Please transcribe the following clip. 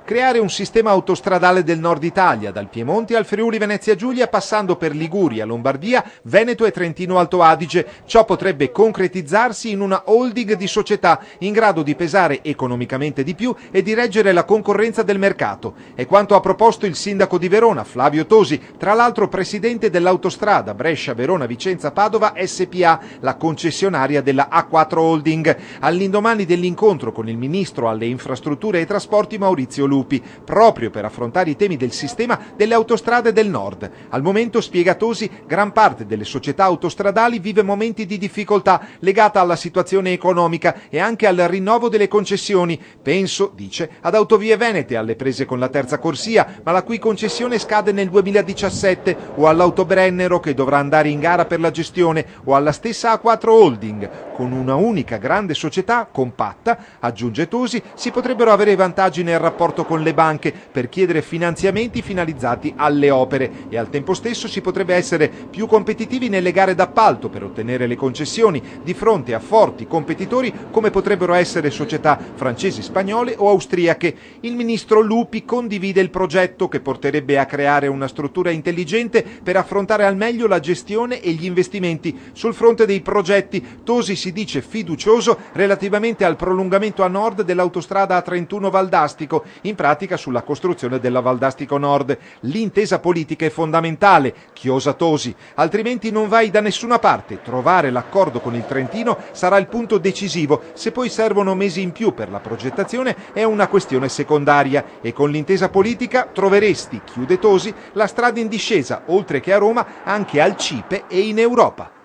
creare un sistema autostradale del nord Italia, dal Piemonte al Friuli Venezia Giulia, passando per Liguria, Lombardia, Veneto e Trentino Alto Adige. Ciò potrebbe concretizzarsi in una holding di società in grado di pesare economicamente di più e di reggere la concorrenza del mercato. È quanto ha proposto il sindaco di Verona, Flavio Tosi, tra l'altro presidente dell'autostrada Brescia-Verona-Vicenza-Padova SPA, la concessionaria della A4 Holding, all'indomani dell'incontro con il ministro alle infrastrutture e trasporti Maurizio Lupi, proprio per affrontare i temi del sistema delle autostrade del nord. Al momento, spiega Tosi, gran parte delle società autostradali vive momenti di difficoltà legata alla situazione economica e anche al rinnovo delle concessioni. Penso, dice, ad Autovie Venete, alle prese con la terza corsia, ma la cui concessione scade nel 2017, o all'Autobrennero che dovrà andare in gara per la gestione, o alla stessa A4 Holding. Con una unica grande società compatta, aggiunge Tosi, si potrebbero avere vantaggi nel rapporto con le banche per chiedere finanziamenti finalizzati alle opere e al tempo stesso si potrebbe essere più competitivi nelle gare d'appalto per ottenere le concessioni di fronte a forti competitori come potrebbero essere società francesi, spagnole o austriache. Il ministro Lupi condivide il progetto che porterebbe a creare una struttura intelligente per affrontare al meglio la gestione e gli investimenti. Sul fronte dei progetti, Tosi si dice fiducioso relativamente al prolungamento a nord dell'autostrada A31 Valdastico, in pratica sulla costruzione della Valdastico Nord. L'intesa politica è fondamentale, chiosa Tosi, altrimenti non vai da nessuna parte. Trovare l'accordo con il Trentino sarà il punto decisivo, se poi servono mesi in più per la progettazione è una questione secondaria e con l'intesa politica troveresti, chiude Tosi, la strada in discesa, oltre che a Roma, anche al CIPE e in Europa.